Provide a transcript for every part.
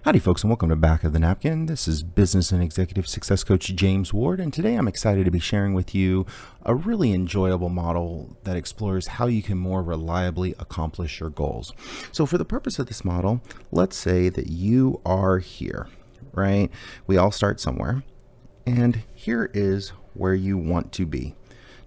Howdy folks, and welcome to Back of the Napkin. This is Business and Executive Success Coach James Ward, and today I'm excited to be sharing with you a really enjoyable model that explores how you can more reliably accomplish your goals. So for the purpose of this model, let's say that you are here, right? We all start somewhere, and here is where you want to be.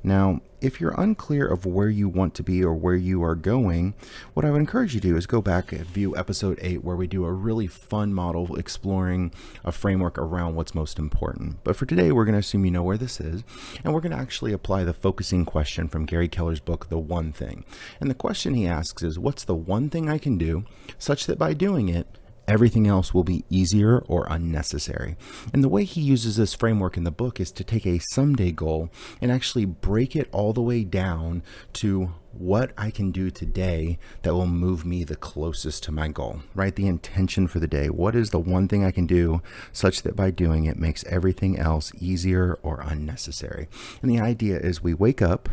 Now, if you're unclear of where you want to be or where you are going, what I would encourage you to do is go back and view episode 8, where we do a really fun model exploring a framework around what's most important. But for today, we're going to assume you know where this is, and we're going to actually apply the focusing question from Gary Keller's book, The One Thing. And the question he asks is, what's the one thing I can do such that by doing it, everything else will be easier or unnecessary? And the way he uses this framework in the book is to take a someday goal and actually break it all the way down to what I can do today that will move me the closest to my goal, right? The intention for the day. What is the one thing I can do such that by doing it makes everything else easier or unnecessary? And the idea is we wake up,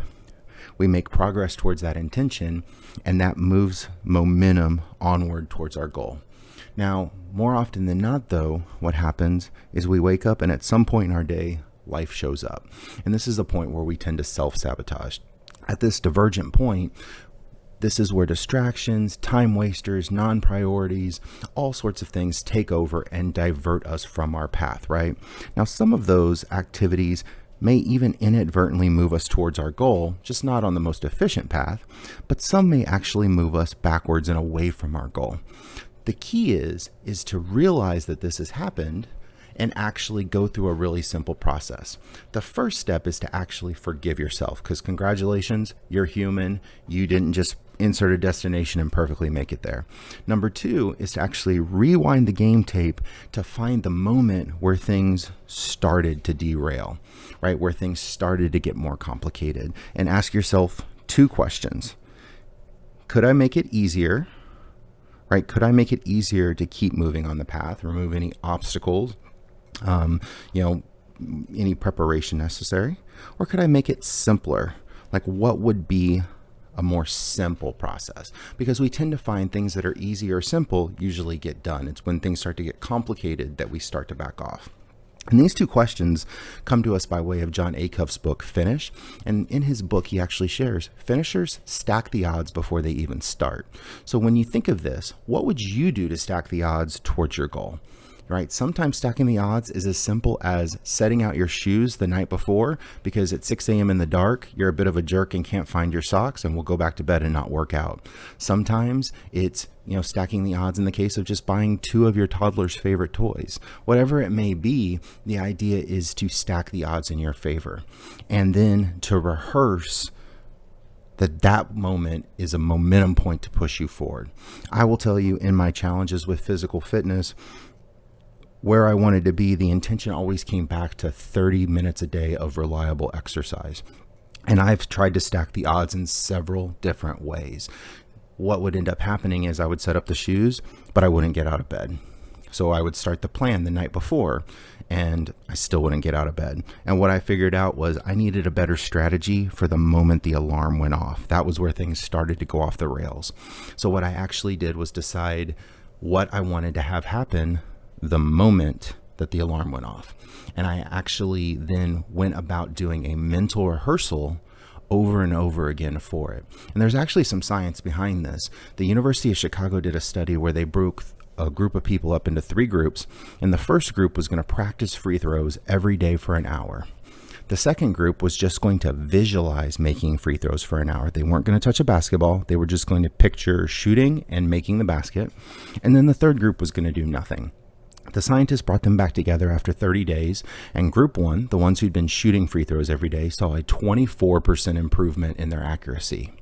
we make progress towards that intention, and that moves momentum onward towards our goal. Now, more often than not, though, what happens is we wake up and at some point in our day, life shows up. And this is the point where we tend to self-sabotage. At this divergent point, this is where distractions, time wasters, non-priorities, all sorts of things take over and divert us from our path, right? Now, some of those activities may even inadvertently move us towards our goal, just not on the most efficient path, but some may actually move us backwards and away from our goal. The key is to realize that this has happened and actually go through a really simple process. The first step is to actually forgive yourself, because congratulations, you're human. You didn't just insert a destination and perfectly make it there. Number 2 is to actually rewind the game tape to find the moment where things started to derail, right? Where things started to get more complicated, and ask yourself 2 questions. Could I make it easier? Right? Could I make it easier to keep moving on the path, remove any obstacles, any preparation necessary? Or could I make it simpler? Like, what would be a more simple process? Because we tend to find things that are easy or simple usually get done. It's when things start to get complicated that we start to back off. And these 2 questions come to us by way of Jon Acuff's book, Finish. And in his book, he actually shares, finishers stack the odds before they even start. So when you think of this, what would you do to stack the odds towards your goal? Right? Sometimes stacking the odds is as simple as setting out your shoes the night before, because at 6 a.m. in the dark, you're a bit of a jerk and can't find your socks and will go back to bed and not work out. Sometimes it's, stacking the odds in the case of just buying 2 of your toddler's favorite toys. Whatever it may be, the idea is to stack the odds in your favor, and then to rehearse that moment is a momentum point to push you forward. I will tell you, in my challenges with physical fitness, where I wanted to be, the intention always came back to 30 minutes a day of reliable exercise. And I've tried to stack the odds in several different ways. What would end up happening is I would set up the shoes, but I wouldn't get out of bed. So I would start the plan the night before, and I still wouldn't get out of bed. And what I figured out was I needed a better strategy for the moment the alarm went off. That was where things started to go off the rails. So what I actually did was decide what I wanted to have happen the moment that the alarm went off. And I actually then went about doing a mental rehearsal over and over again for it. And there's actually some science behind this. The University of Chicago did a study where they broke a group of people up into 3 groups. And the first group was going to practice free throws every day for an hour. The second group was just going to visualize making free throws for an hour. They weren't going to touch a basketball. They were just going to picture shooting and making the basket. And then the third group was going to do nothing. The scientists brought them back together after 30 days, and group 1, the ones who'd been shooting free throws every day, saw a 24% improvement in their accuracy.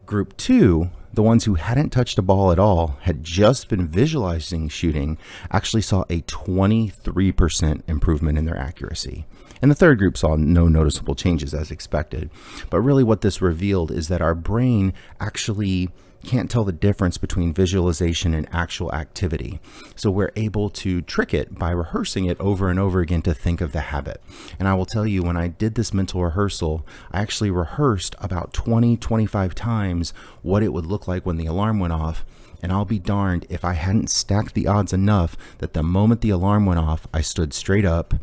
Group 2, the ones who hadn't touched a ball at all, had just been visualizing shooting, actually saw a 23% improvement in their accuracy. And the third group saw no noticeable changes as expected. But really what this revealed is that our brain actually can't tell the difference between visualization and actual activity. So we're able to trick it by rehearsing it over and over again to think of the habit. And I will tell you, when I did this mental rehearsal, I actually rehearsed about 20-25 times what it would look like when the alarm went off. And I'll be darned if I hadn't stacked the odds enough that the moment the alarm went off, I stood straight up.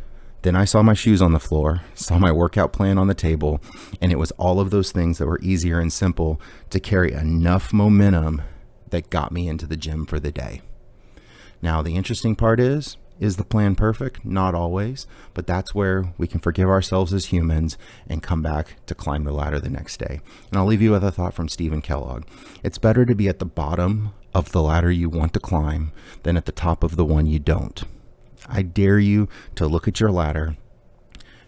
Then I saw my shoes on the floor, saw my workout plan on the table, and it was all of those things that were easier and simple to carry enough momentum that got me into the gym for the day. Now, the interesting part is the plan perfect? Not always, but that's where we can forgive ourselves as humans and come back to climb the ladder the next day. And I'll leave you with a thought from Stephen Kellogg. It's better to be at the bottom of the ladder you want to climb than at the top of the one you don't. I dare you to look at your ladder,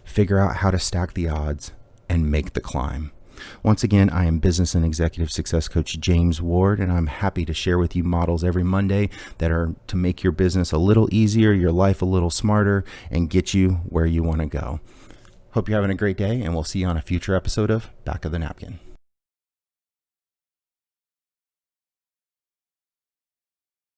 figure out how to stack the odds, and make the climb. Once again, I am business and executive success coach James Ward, and I'm happy to share with you models every Monday that are to make your business a little easier, your life a little smarter, and get you where you want to go. Hope you're having a great day, and we'll see you on a future episode of Back of the Napkin.